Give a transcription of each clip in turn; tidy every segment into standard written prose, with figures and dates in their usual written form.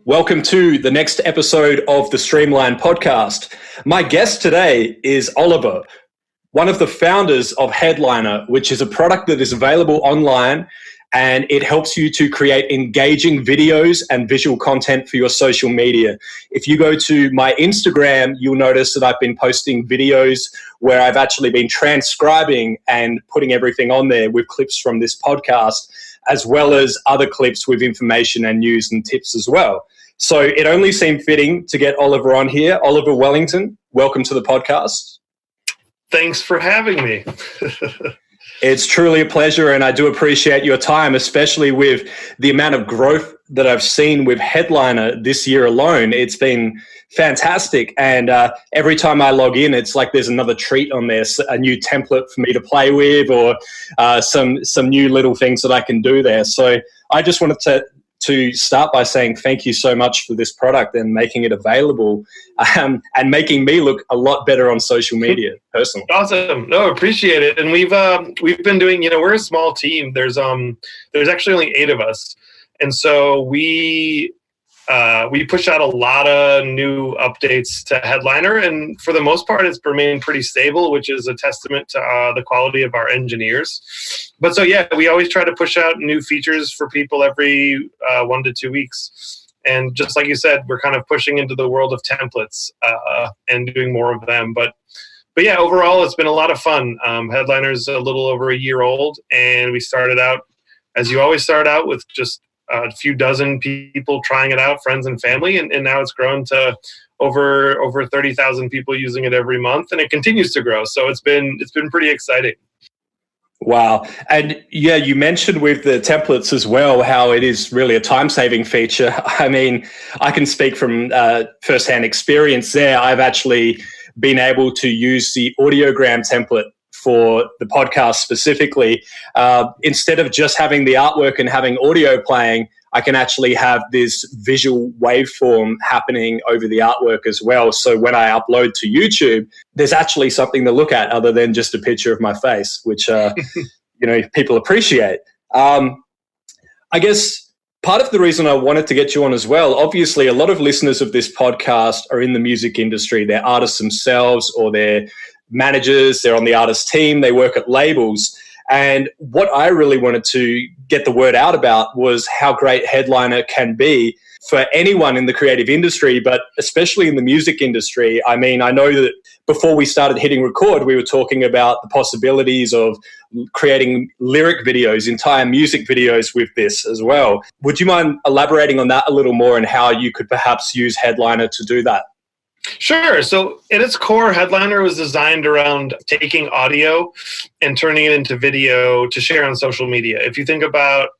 Welcome to the next episode of the Streamline podcast. My guest today is Oliver, one of the founders of Headliner, which is a product that is available online, and it helps you to create engaging videos and visual content for your social media. If you go to my Instagram, you'll notice that I've been posting videos where I've actually been transcribing and putting everything on there with clips from this podcast, as well as other clips with information and news and tips as well. So it only seemed fitting to get Oliver on here. Oliver Wellington, welcome to the podcast. Thanks for having me. It's truly a pleasure, and I do appreciate your time, especially with the amount of growth that I've seen with Headliner this year alone. It's been fantastic, and every time I log in, it's like there's another treat on there, a new template for me to play with, or some new little things that I can do there. So I just wanted to start by saying thank you so much for this product and making it available, and making me look a lot better on social media personally. Awesome. No, appreciate it. And we've been doing, we're a small team. There's actually only 8 of us. And so we push out a lot of new updates to Headliner, and for the most part, it's remained pretty stable, which is a testament to the quality of our engineers. But so, yeah, we always try to push out new features for people every 1 to 2 weeks. And just like you said, we're kind of pushing into the world of templates and doing more of them. But yeah, overall, it's been a lot of fun. Headliner's a little over a year old, and we started out, as you always start out, with just a few dozen people trying it out, friends and family, and now it's grown to over 30,000 people using it every month, and it continues to grow. So it's been pretty exciting. Wow. And yeah, you mentioned with the templates as well, how it is really a time-saving feature. I mean, I can speak from firsthand experience there. I've actually been able to use the audiogram template for the podcast specifically. Instead of just having the artwork and having audio playing, I can actually have this visual waveform happening over the artwork as well. So when I upload to YouTube, there's actually something to look at other than just a picture of my face, which people appreciate. I guess part of the reason I wanted to get you on as well, obviously a lot of listeners of this podcast are in the music industry. They're artists themselves, or they're managers, they're on the artist team, they work at labels. And what I really wanted to get the word out about was how great Headliner can be for anyone in the creative industry, but especially in the music industry. I mean, I know that before we started hitting record, we were talking about the possibilities of creating lyric videos, entire music videos with this as well. Would you mind elaborating on that a little more and how you could perhaps use Headliner to do that? Sure. So at its core, Headliner was designed around taking audio and turning it into video to share on social media. If you think about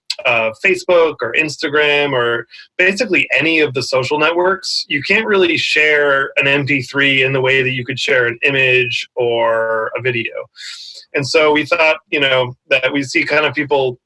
Facebook or Instagram or basically any of the social networks, you can't really share an MP3 in the way that you could share an image or a video. And so we thought, that we see kind of people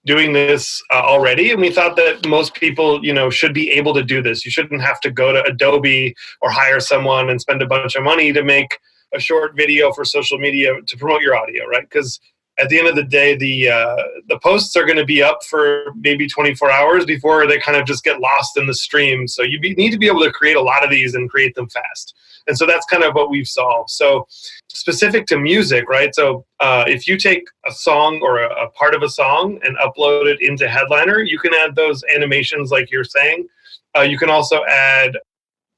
doing this already, and we thought that most people, should be able to do this. You shouldn't have to go to Adobe or hire someone and spend a bunch of money to make a short video for social media to promote your audio, right? Because at the end of the day, the posts are going to be up for maybe 24 hours before they kind of just get lost in the stream. So you need to be able to create a lot of these and create them fast. And so that's kind of what we've solved. So specific to music, right? So if you take a song or a part of a song and upload it into Headliner, you can add those animations like you're saying. You can also add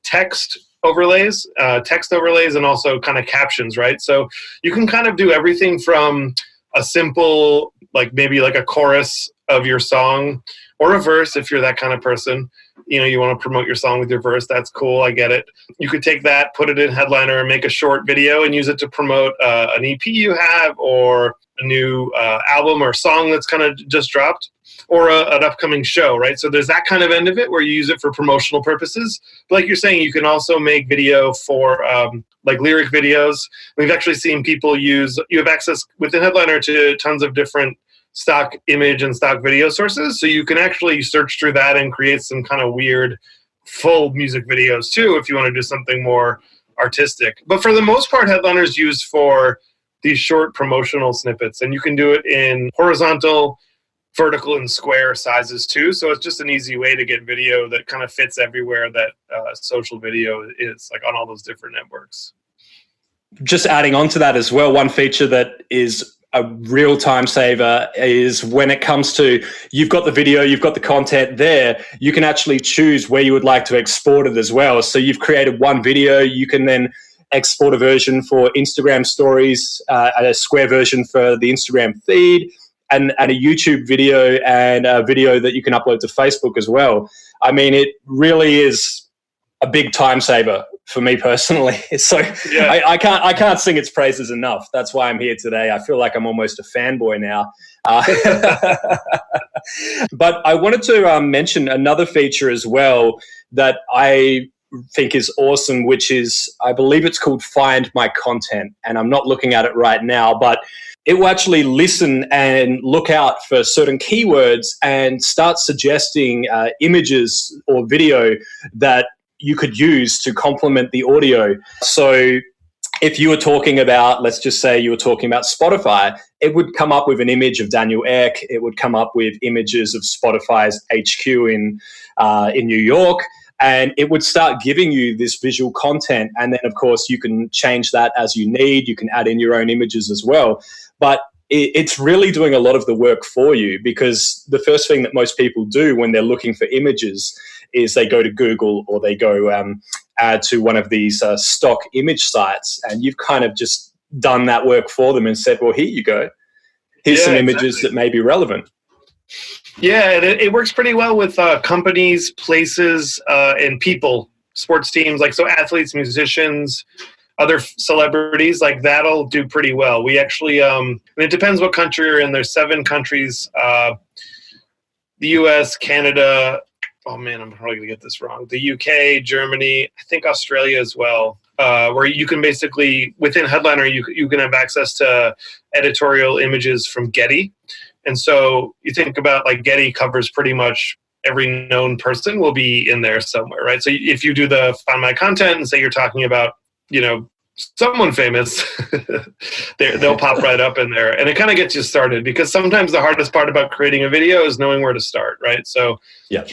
text overlays, and also kind of captions, right? So you can kind of do everything from a simple, maybe a chorus of your song, or a verse if you're that kind of person. You want to promote your song with your verse. That's cool. I get it. You could take that, put it in Headliner, and make a short video and use it to promote an EP you have, or a new album or song that's kind of just dropped, or an upcoming show, right? So there's that kind of end of it where you use it for promotional purposes. But like you're saying, you can also make video for lyric videos. We've actually seen people you have access within Headliner to tons of different stock image and stock video sources. So you can actually search through that and create some kind of weird full music videos too, if you want to do something more artistic. But for the most part, Headliner is used for these short promotional snippets, and you can do it in horizontal, vertical and square sizes too. So it's just an easy way to get video that kind of fits everywhere that social video is, like on all those different networks. Just adding on to that as well, one feature that is a real time saver is when it comes to, you've got the video, you've got the content there, you can actually choose where you would like to export it as well. So you've created one video, you can then export a version for Instagram stories, a square version for the Instagram feed, and a YouTube video and a video that you can upload to Facebook as well. I mean, it really is a big time saver for me personally. So yeah. I can't sing its praises enough. That's why I'm here today. I feel like I'm almost a fanboy now. But I wanted to mention another feature as well that I think is awesome, which is, I believe it's called Find My Content. And I'm not looking at it right now, but it will actually listen and look out for certain keywords and start suggesting images or video that you could use to complement the audio. So if you were talking about, let's just say you were talking about Spotify, it would come up with an image of Daniel Ek. It would come up with images of Spotify's HQ in New York. And it would start giving you this visual content. And then, of course, you can change that as you need. You can add in your own images as well. But it's really doing a lot of the work for you, because the first thing that most people do when they're looking for images is they go to Google or they go add to one of these stock image sites. And you've kind of just done that work for them and said, well, here you go. Here's some images that may be relevant. Yeah, it works pretty well with companies, places, and people, sports teams, like so athletes, musicians, other celebrities, like that'll do pretty well. We actually, it depends what country you're in. There's 7 countries, the US, Canada, oh man, I'm probably going to get this wrong, the UK, Germany, I think Australia as well, where you can basically, within Headliner, you can have access to editorial images from Getty. And so you think about like Getty covers pretty much every known person will be in there somewhere, right? So if you do the Find My Content and say you're talking about, someone famous, they'll pop right up in there. And it kind of gets you started, because sometimes the hardest part about creating a video is knowing where to start, right? So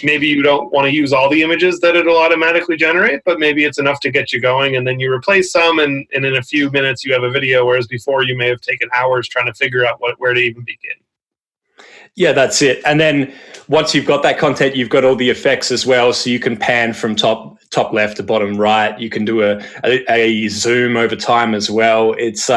maybe you don't want to use all the images that it'll automatically generate, but maybe it's enough to get you going, and then you replace some, and in a few minutes you have a video, whereas before you may have taken hours trying to figure out where to even begin. Yeah, that's it. And then once you've got that content, you've got all the effects as well. So you can pan from top left to bottom right. You can do a zoom over time as well. It's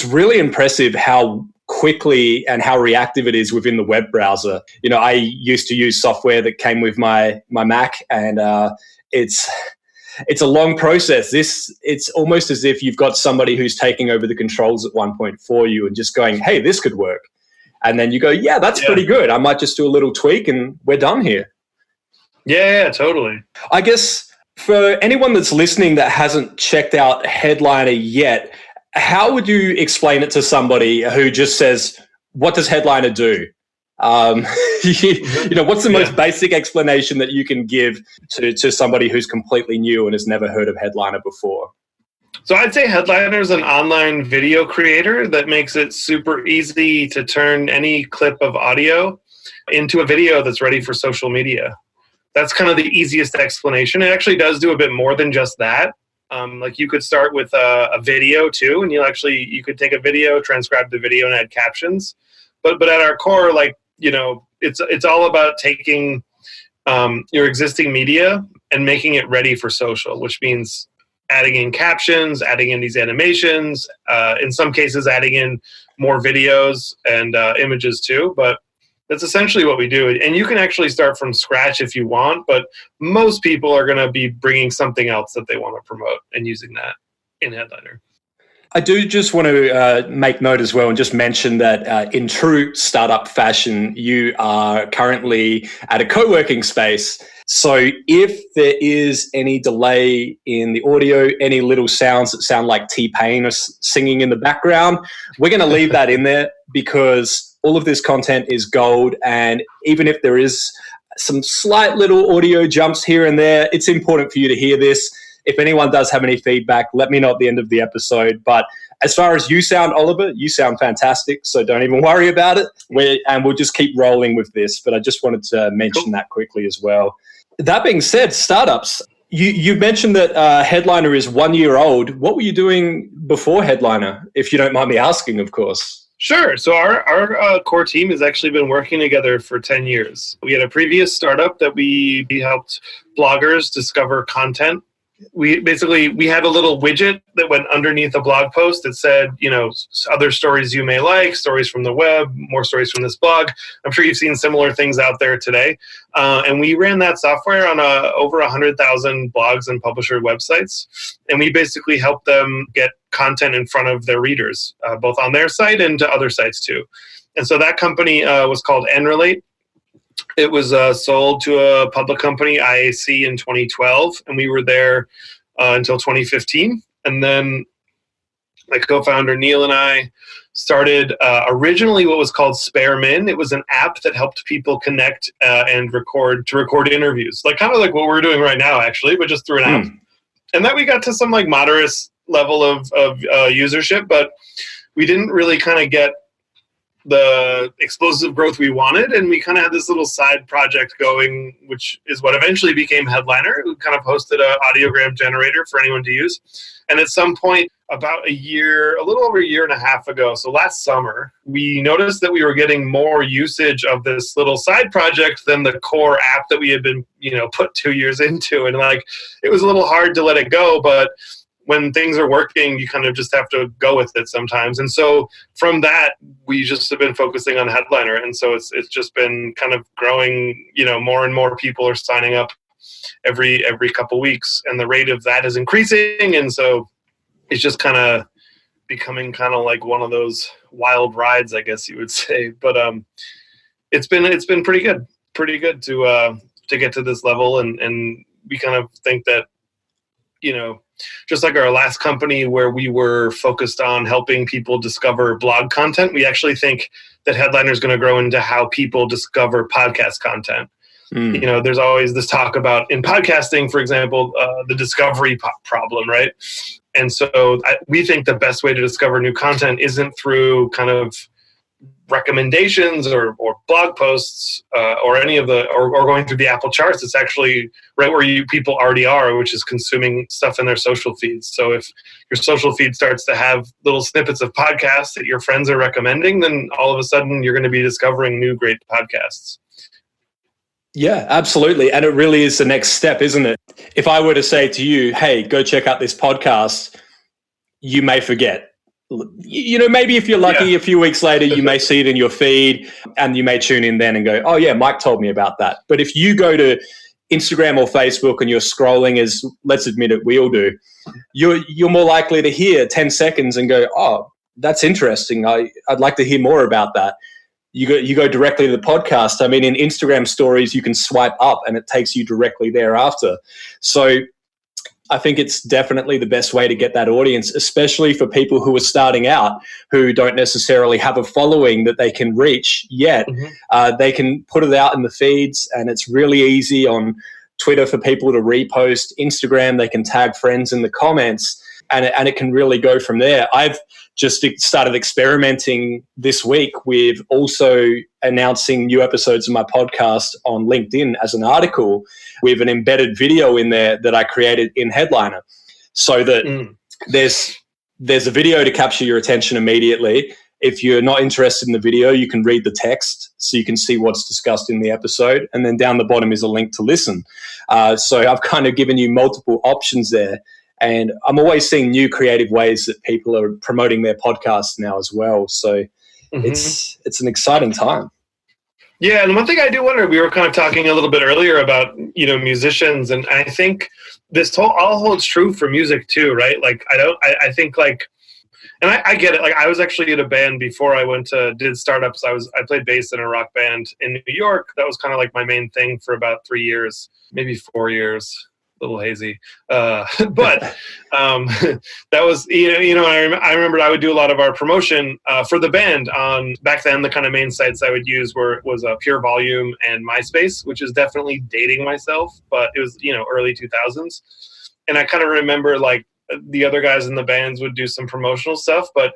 really impressive how quickly and how reactive it is within the web browser. I used to use software that came with my Mac, and it's a long process. It's almost as if you've got somebody who's taking over the controls at one point for you and just going, hey, this could work. And then you go, yeah, that's pretty good. I might just do a little tweak and we're done here. Yeah, totally. I guess for anyone that's listening that hasn't checked out Headliner yet, how would you explain it to somebody who just says, what does Headliner do? What's the most basic explanation that you can give to somebody who's completely new and has never heard of Headliner before? So I'd say Headliner is an online video creator that makes it super easy to turn any clip of audio into a video that's ready for social media. That's kind of the easiest explanation. It actually does do a bit more than just that. Like you could start with a video too, and you could take a video, transcribe the video, and add captions. But at our core, it's all about taking your existing media and making it ready for social, which means adding in captions, adding in these animations, in some cases adding in more videos and images too. But that's essentially what we do. And you can actually start from scratch if you want, but most people are going to be bringing something else that they want to promote and using that in Headliner. I do just want to make note as well and just mention that in true startup fashion, you are currently at a co-working space. So if there is any delay in the audio, any little sounds that sound like T-Pain or singing in the background, we're going to leave that in there, because all of this content is gold. And even if there is some slight little audio jumps here and there, it's important for you to hear this. If anyone does have any feedback, let me know at the end of the episode. But As far as you sound, Oliver, you sound fantastic, so don't even worry about it. We'll just keep rolling with this, but I just wanted to mention that quickly as well. That being said, startups, you mentioned that Headliner is 1 year old. What were you doing before Headliner, if you don't mind me asking, of course? Sure. So our core team has actually been working together for 10 years. We had a previous startup that we helped bloggers discover content. We had a little widget that went underneath a blog post that said, other stories you may like, stories from the web, more stories from this blog. I'm sure you've seen similar things out there today. And we ran that software on over 100,000 blogs and publisher websites. And we basically helped them get content in front of their readers, both on their site and to other sites too. And so that company was called Enrelate. It was sold to a public company, IAC, in 2012, and we were there until 2015. And then my co-founder Neil and I started originally what was called Sparemin. It was an app that helped people connect and record interviews, kind of like what we're doing right now, actually, but just through an app. And then we got to some moderate level of usership, but we didn't really kind of get the explosive growth we wanted, and we kind of had this little side project going, which is what eventually became Headliner, who kind of hosted an audiogram generator for anyone to use. And at some point, about a little over a year and a half ago, so last summer, we noticed that we were getting more usage of this little side project than the core app that we had been, put 2 years into. And it was a little hard to let it go, but when things are working, you kind of just have to go with it sometimes. And so from that, we just have been focusing on Headliner. And so it's just been kind of growing, more and more people are signing up every couple weeks, and the rate of that is increasing. And so it's just kind of becoming kind of like one of those wild rides, I guess you would say. But it's been pretty good to get to this level. And we kind of think that, just like our last company where we were focused on helping people discover blog content, we actually think that Headliner is going to grow into how people discover podcast content. There's always this talk about, in podcasting, for example, the discovery problem, right? And so we think the best way to discover new content isn't through kind of recommendations or blog posts or any of or going through the Apple charts. It's actually right where people already are, which is consuming stuff in their social feeds. So if your social feed starts to have little snippets of podcasts that your friends are recommending, then all of a sudden you're going to be discovering new great podcasts. Yeah, absolutely. And it really is the next step, isn't it? If I were to say to you, hey, go check out this podcast, you may forget. Maybe if you're lucky, a few weeks later, you may see it in your feed and you may tune in then and go, oh yeah, Mike told me about that. But if you go to Instagram or Facebook and you're scrolling, as let's admit it, we all do, you're more likely to hear 10 seconds and go, oh, that's interesting. I'd like to hear more about that. You go directly to the podcast. I mean, in Instagram stories, you can swipe up and it takes you directly thereafter. So I think it's definitely the best way to get that audience, especially for people who are starting out, who don't necessarily have a following that they can reach yet. Mm-hmm. They can put it out in the feeds, and it's really easy on Twitter for people to repost. Instagram, they can tag friends in the comments, and it can really go from there. I've just started experimenting this week with also announcing new episodes of my podcast on LinkedIn as an article with an embedded video in there that I created in Headliner, so that there's a video to capture your attention immediately. If you're not interested in the video, you can read the text so you can see what's discussed in the episode. And then down the bottom is a link to listen. So I've kind of given you multiple options there. And I'm always seeing new creative ways that people are promoting their podcasts now as well. So it's an exciting time. Yeah, and one thing I do wonder, we were kind of talking a little bit earlier about, musicians, and I think this all holds true for music too, right? Like, I think like, and I get it. Like, I was actually in a band before I did startups. I played bass in a rock band in New York. That was kind of like my main thing for about 3 years, maybe 4 years. Little hazy, but that was I remember I would do a lot of our promotion for the band on back then. The kind of main sites I would use was Pure Volume and MySpace, which is definitely dating myself, but it was early 2000s, and I kind of remember like the other guys in the bands would do some promotional stuff, but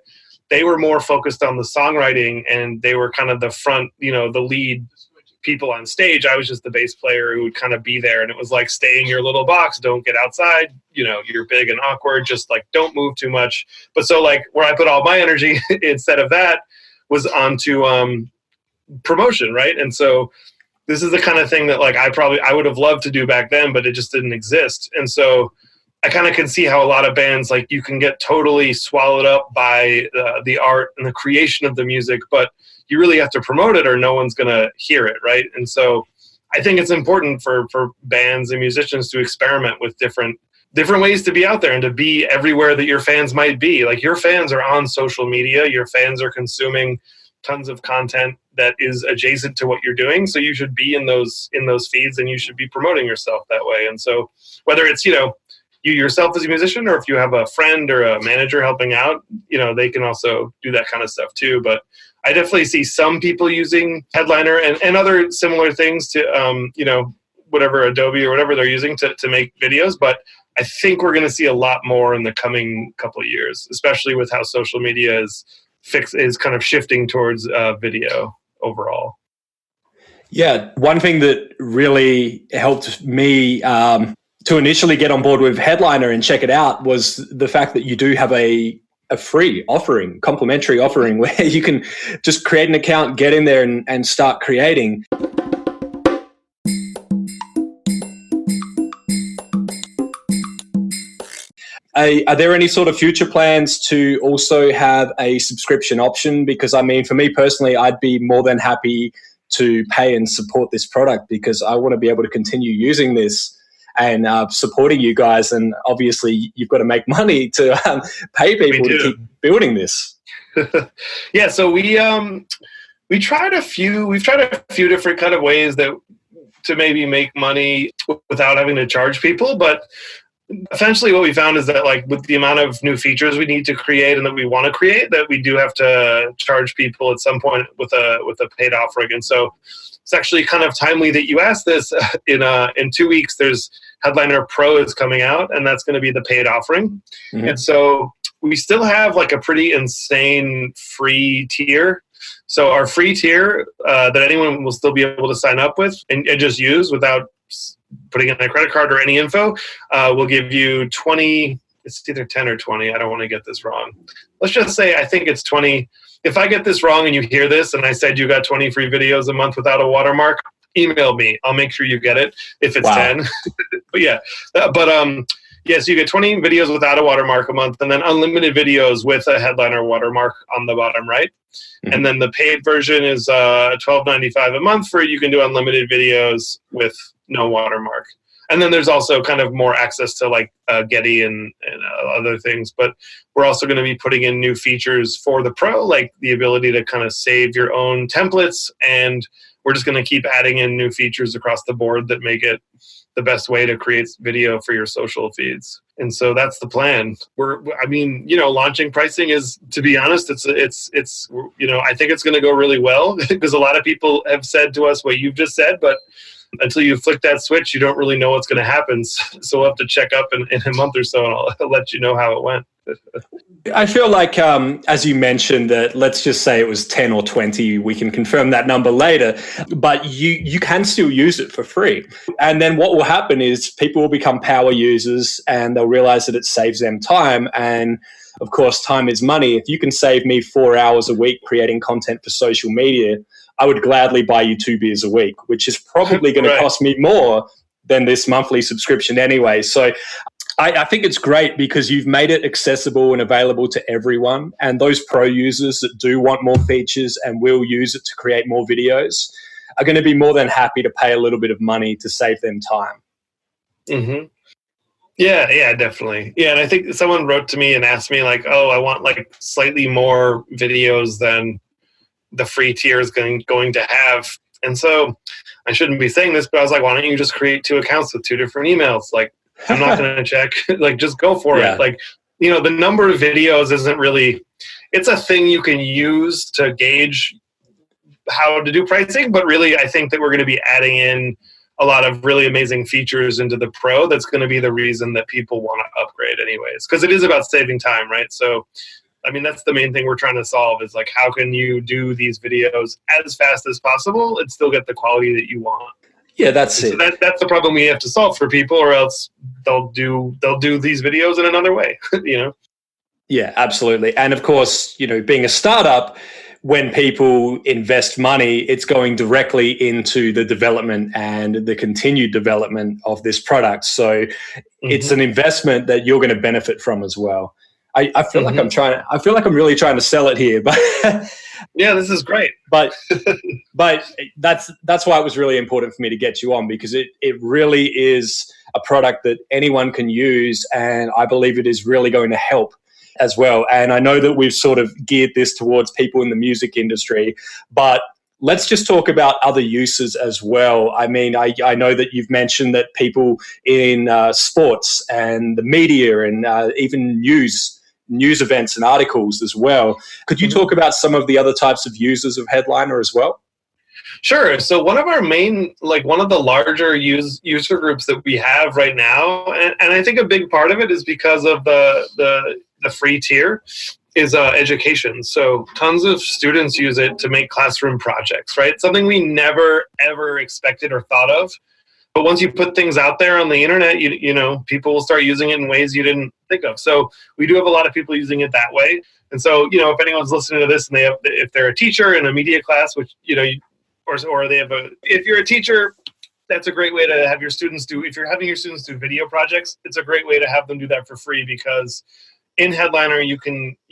they were more focused on the songwriting, and they were kind of the front, the lead people on stage. I was just the bass player who would kind of be there, and it was like, stay in your little box, don't get outside, you're big and awkward, just like don't move too much. But so like where I put all my energy instead of that was onto promotion, right? And so this is the kind of thing that like I would have loved to do back then, but it just didn't exist. And so I kind of can see how a lot of bands, like, you can get totally swallowed up by the art and the creation of the music, but you really have to promote it or no one's going to hear it, right? And so I think it's important for bands and musicians to experiment with different ways to be out there and to be everywhere that your fans might be. Like, your fans are on social media, your fans are consuming tons of content that is adjacent to what you're doing, so you should be in those feeds, and you should be promoting yourself that way. And so whether it's you yourself as a musician, or if you have a friend or a manager helping out, they can also do that kind of stuff too. But I definitely see some people using Headliner and other similar things to, whatever Adobe or whatever they're using to make videos. But I think we're going to see a lot more in the coming couple of years, especially with how social media is kind of shifting towards video overall. Yeah, one thing that really helped me to initially get on board with Headliner and check it out was the fact that you do have a free offering, complimentary offering, where you can just create an account, get in there and start creating. Are there any sort of future plans to also have a subscription option? Because I mean, for me personally, I'd be more than happy to pay and support this product, because I want to be able to continue using this and supporting you guys. And obviously you've got to make money to pay people to keep building this. Yeah. So we've tried a few different kind of ways to maybe make money without having to charge people. But essentially what we found is that, like, with the amount of new features we need to create and that we want to create, that we do have to charge people at some point with a paid offering. And so it's actually kind of timely that you asked this. In 2 weeks, there's Headliner Pro is coming out, and that's going to be the paid offering. Mm-hmm. And so we still have like a pretty insane free tier. So our free tier that anyone will still be able to sign up with and just use without putting in a credit card or any info, will give you 20. It's either 10 or 20. I don't want to get this wrong. Let's just say I think it's 20. If I get this wrong and you hear this and I said you got 20 free videos a month without a watermark, email me. I'll make sure you get it if it's 10. But yeah. So you get 20 videos without a watermark a month, and then unlimited videos with a Headliner watermark on the bottom right. Mm-hmm. And then the paid version is $12.95 a month for you can do unlimited videos with no watermark. And then there's also kind of more access to like Getty and other things. But we're also going to be putting in new features for the Pro, like the ability to kind of save your own templates. And we're just going to keep adding in new features across the board that make it the best way to create video for your social feeds. And so that's the plan. Launching pricing is, to be honest, it's I think it's going to go really well, because a lot of people have said to us what you've just said, but until you flick that switch, you don't really know what's going to happen. So we'll have to check up in a month or so, and I'll let you know how it went. I feel like, as you mentioned, that let's just say it was 10 or 20. We can confirm that number later, but you can still use it for free. And then what will happen is people will become power users, and they'll realize that it saves them time. And of course, time is money. If you can save me 4 hours a week creating content for social media, I would gladly buy you 2 beers a week, which is probably going to cost me more than this monthly subscription anyway. So I think it's great because you've made it accessible and available to everyone. And those pro users that do want more features and will use it to create more videos are going to be more than happy to pay a little bit of money to save them time. Mm-hmm. Yeah, definitely. Yeah, and I think someone wrote to me and asked me like, oh, I want like slightly more videos than the free tier is going to have. And so I shouldn't be saying this, but I was like, why don't you just create 2 accounts with 2 different emails? Like, I'm not going to check. Like, just go for it. Like, the number of videos isn't really, it's a thing you can use to gauge how to do pricing, but really I think that we're going to be adding in a lot of really amazing features into the Pro that's going to be the reason that people want to upgrade anyways, because it is about saving time, right? So I mean, that's the main thing we're trying to solve is like, how can you do these videos as fast as possible and still get the quality that you want? Yeah, that's and it. So that's the problem we have to solve for people, or else they'll do these videos in another way, you know? Yeah, absolutely. And of course, you know, being a startup, when people invest money, it's going directly into the development and the continued development of this product. So it's an investment that you're going to benefit from as well. I feel like I feel like I'm really trying to sell it here, but yeah, this is great. But that's why it was really important for me to get you on, because it really is a product that anyone can use, and I believe it is really going to help as well. And I know that we've sort of geared this towards people in the music industry, but let's just talk about other uses as well. I mean, I know that you've mentioned that people in sports and the media and even news events and articles as well. Could you talk about some of the other types of users of Headliner as well? Sure. So one of our main, like one of the larger user groups that we have right now, and I think a big part of it is because of the free tier, is education. So tons of students use it to make classroom projects, right? Something we never, ever expected or thought of. But once you put things out there on the internet, you know, people will start using it in ways you didn't think of. So we do have a lot of people using it that way. And so, you know, if anyone's listening to this and if they're a teacher in a media class, which, you know, or they have if you're a teacher, that's a great way to have your students if you're having your students do video projects, it's a great way to have them do that for free, because in Headliner, you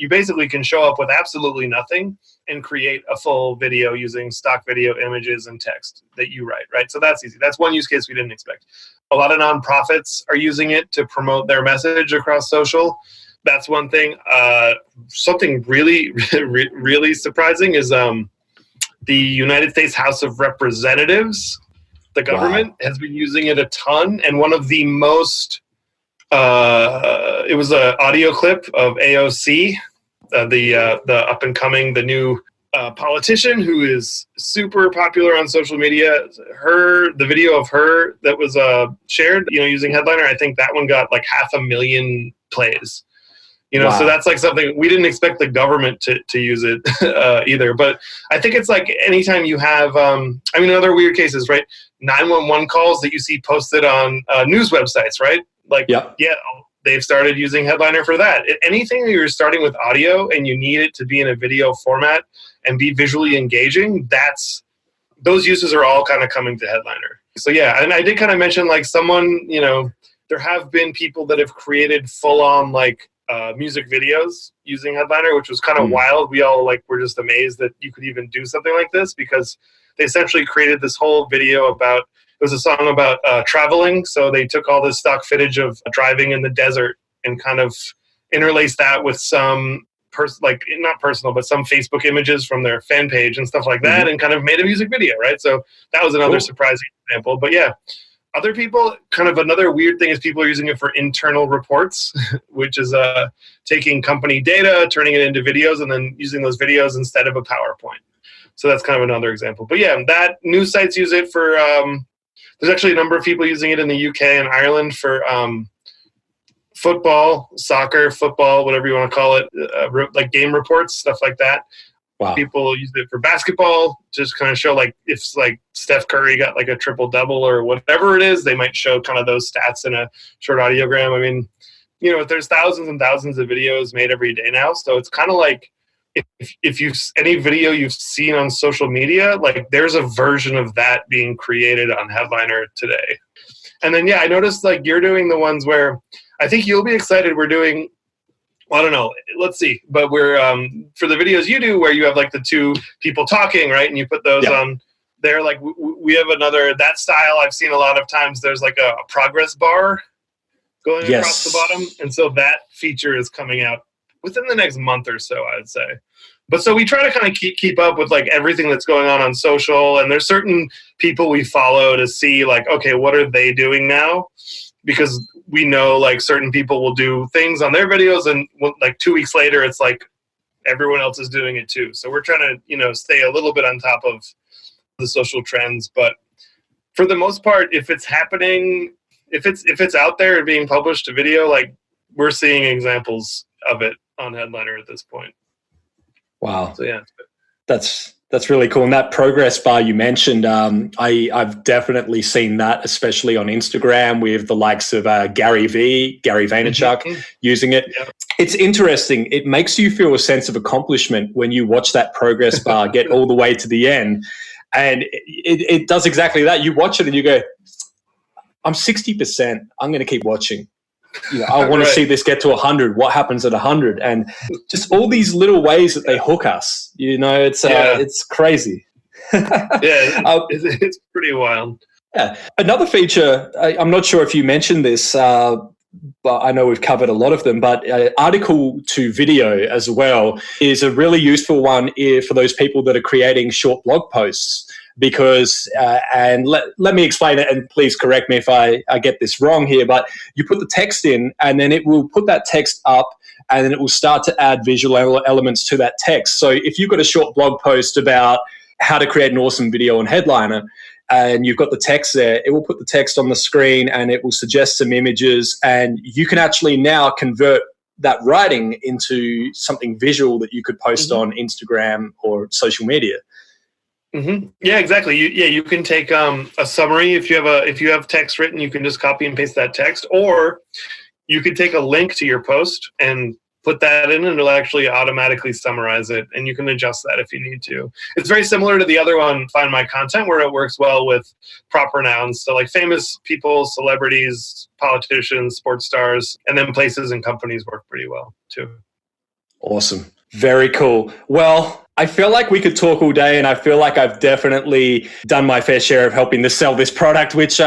basically can show up with absolutely nothing and create a full video using stock video images and text that you write, right? So that's easy. That's one use case we didn't expect. A lot of nonprofits are using it to promote their message across social. That's one thing. Something really, really surprising is the United States House of Representatives, the government, has been using it a ton. And one of the most it was an audio clip of AOC, the up and coming, the new politician who is super popular on social media. The video of her that was shared, you know, using Headliner, I think that one got like 500,000 plays. You know, so that's like something we didn't expect the government to use it either. But I think it's like anytime you have, I mean, other weird cases, right? 911 calls that you see posted on news websites, right? Like, yeah, they've started using Headliner for that. Anything that you're starting with audio and you need it to be in a video format and be visually engaging, those uses are all kind of coming to Headliner. So yeah, and I did kind of mention like someone, you know, there have been people that have created full-on like music videos using Headliner, which was kind of wild. We all were just amazed that you could even do something like this, because they essentially created this whole video about, it was a song about traveling. So they took all this stock footage of driving in the desert and kind of interlaced that with some not personal, but some Facebook images from their fan page and stuff like that, and kind of made a music video, right? So that was another surprising example. But yeah, other people, kind of another weird thing is people are using it for internal reports, which is taking company data, turning it into videos, and then using those videos instead of a PowerPoint. So that's kind of another example. But yeah, that news sites use it for, there's actually a number of people using it in the UK and Ireland for football, soccer, football, whatever you want to call it, like game reports, stuff like that. Wow. People use it for basketball, just kind of show like if like Steph Curry got like a triple double or whatever it is, they might show kind of those stats in a short audiogram. I mean, you know, there's thousands and thousands of videos made every day now, so it's kind of like if you any video you've seen on social media, like there's a version of that being created on Headliner today. And then yeah, I noticed like you're doing the ones where I think you'll be excited. We're doing, well, I don't know, let's see, but we're for the videos you do where you have like the two people talking, right, and you put those on there, like we have another that style. I've seen a lot of times there's like a progress bar going across the bottom, and so that feature is coming out within the next month or so, I'd say. But so we try to kind of keep up with like everything that's going on social, and there's certain people we follow to see like, okay, what are they doing now? Because we know like certain people will do things on their videos, and like 2 weeks later, it's like everyone else is doing it too. So we're trying to, you know, stay a little bit on top of the social trends. But For the most part, if it's happening, if it's out there and being published to video, like we're seeing examples of it on Headliner at this point. Wow. So yeah, that's really cool. And that progress bar you mentioned, I've definitely seen that, especially on Instagram with the likes of Gary Vaynerchuk using it. Yeah. It's interesting. It makes you feel a sense of accomplishment when you watch that progress bar get all the way to the end. And it does exactly that. You watch it and you go, I'm 60%. I'm going to keep watching. I want to see this get to 100. What happens at 100? And just all these little ways that they hook us. It's crazy. It's pretty wild. Yeah. Another feature, I'm not sure if you mentioned this, but I know we've covered a lot of them, but article to video as well is a really useful one for those people that are creating short blog posts. Because, and let me explain it, and please correct me if I get this wrong here, but you put the text in and then it will put that text up and then it will start to add visual elements to that text. So if you've got a short blog post about how to create an awesome video on Headliner and you've got the text there, it will put the text on the screen and it will suggest some images, and you can actually now convert that writing into something visual that you could post on Instagram or social media. Mm-hmm. Yeah, exactly. You can take a summary. If you have text written, you can just copy and paste that text, or you could take a link to your post and put that in, and it'll actually automatically summarize it, and you can adjust that if you need to. It's very similar to the other one, Find My Content, where it works well with proper nouns. So like famous people, celebrities, politicians, sports stars, and then places and companies work pretty well too. Awesome. Very cool. Well, I feel like we could talk all day, and I feel like I've definitely done my fair share of helping to sell this product, which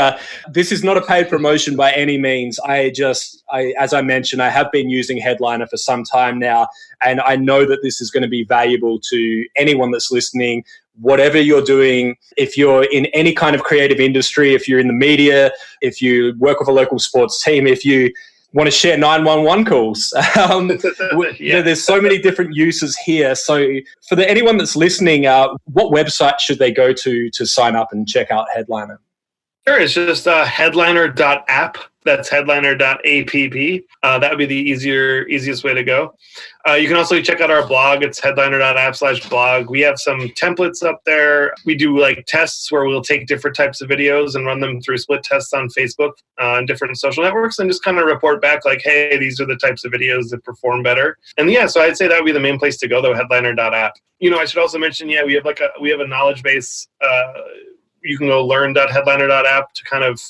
this is not a paid promotion by any means. As I mentioned, I have been using Headliner for some time now, and I know that this is going to be valuable to anyone that's listening, whatever you're doing. If you're in any kind of creative industry, if you're in the media, if you work with a local sports team, if you want to share 911 calls. There's so many different uses here. So for anyone that's listening, what website should they go to sign up and check out Headliner? Sure, it's just headliner.app. That's headliner.app. That would be the easiest way to go. You can also check out our blog. It's headliner.app/blog. We have some templates up there. We do like tests where we'll take different types of videos and run them through split tests on Facebook and different social networks, and just kind of report back like, hey, these are the types of videos that perform better. And yeah, so I'd say that would be the main place to go, though, headliner.app. I should also mention, we have a knowledge base. You can go learn.headliner.app to kind of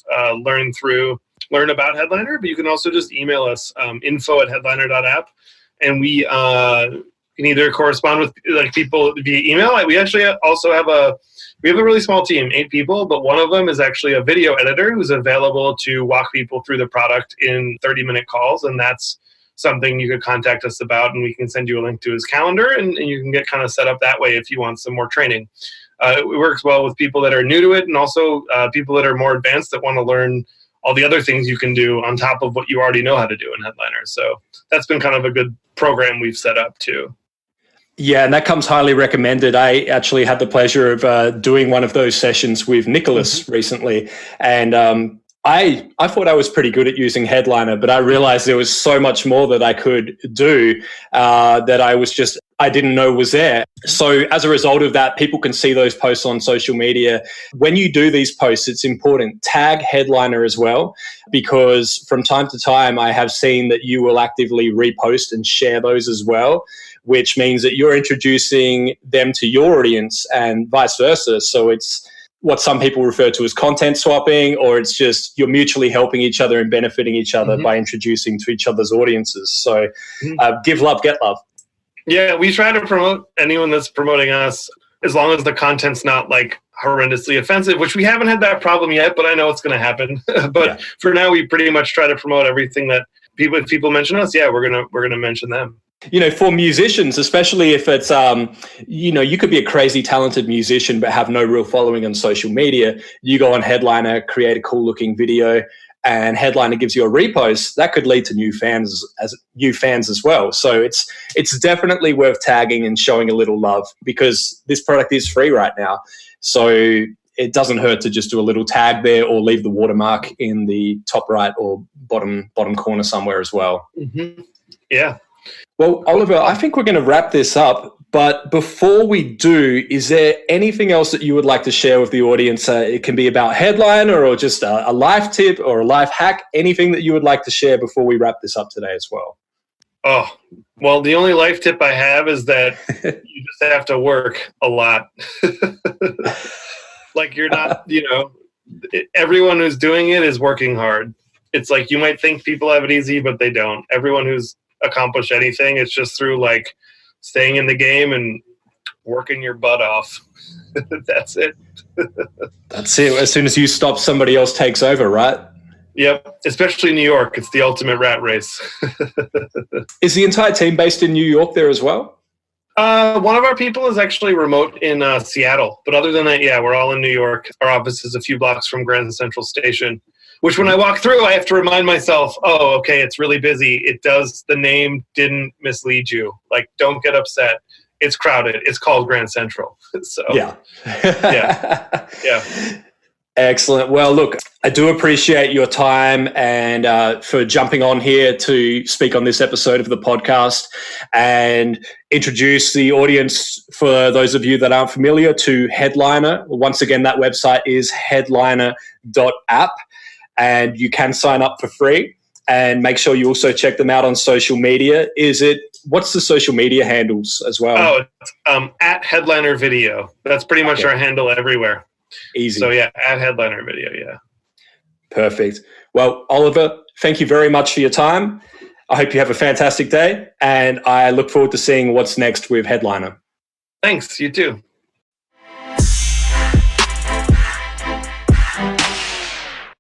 learn about Headliner, but you can also just email us info@headliner.app, and we can either correspond with like people via email. We actually also have a really small team, 8 people, but one of them is actually a video editor who's available to walk people through the product in 30-minute calls, and that's something you could contact us about, and we can send you a link to his calendar, and you can get kind of set up that way if you want some more training. It works well with people that are new to it, and also people that are more advanced that want to learn all the other things you can do on top of what you already know how to do in Headliner. So that's been kind of a good program we've set up too. Yeah, and that comes highly recommended. I actually had the pleasure of doing one of those sessions with Nicholas recently, and I thought I was pretty good at using Headliner, but I realized there was so much more that I could do that I didn't know was there. So as a result of that, people can see those posts on social media. When you do these posts, it's important. Tag Headliner as well, because from time to time, I have seen that you will actively repost and share those as well, which means that you're introducing them to your audience and vice versa. So it's what some people refer to as content swapping, or it's just you're mutually helping each other and benefiting each other by introducing to each other's audiences. So give love, get love. Yeah, we try to promote anyone that's promoting us as long as the content's not like horrendously offensive, which we haven't had that problem yet, but I know it's going to happen. But for now, we pretty much try to promote everything that if people mention us, we're gonna mention them. For musicians, especially if it's, you could be a crazy talented musician but have no real following on social media. You go on Headliner, create a cool looking video, and Headliner gives you a repost. That could lead to new fans as well. So it's definitely worth tagging and showing a little love, because this product is free right now. So it doesn't hurt to just do a little tag there or leave the watermark in the top right or bottom corner somewhere as well. Mm-hmm. Yeah. Well, Oliver, I think we're going to wrap this up. But before we do, is there anything else that you would like to share with the audience? It can be about Headliner or just a life tip or a life hack, anything that you would like to share before we wrap this up today as well. Oh, well, the only life tip I have is that you just have to work a lot. Like you're not, everyone who's doing it is working hard. It's like you might think people have it easy, but they don't. Everyone who's accomplished anything, it's just through like staying in the game and working your butt off. That's it. That's it. As soon as you stop, somebody else takes over, right? Yep. Especially New York. It's the ultimate rat race. Is the entire team based in New York there as well? One of our people is actually remote in Seattle. But other than that, yeah, we're all in New York. Our office is a few blocks from Grand Central Station, which when I walk through, I have to remind myself, oh, okay, it's really busy. The name didn't mislead you. Like, don't get upset. It's crowded. It's called Grand Central. So, yeah. Yeah. Excellent. Well, look, I do appreciate your time and for jumping on here to speak on this episode of the podcast and introduce the audience, for those of you that aren't familiar, to Headliner. Once again, that website is headliner.app, and you can sign up for free. And make sure you also check them out on social media. What's the social media handles as well? Oh, it's at Headliner Video. That's pretty much our handle everywhere. Easy. So yeah, at Headliner Video, yeah. Perfect. Well, Oliver, thank you very much for your time. I hope you have a fantastic day, and I look forward to seeing what's next with Headliner. Thanks, you too.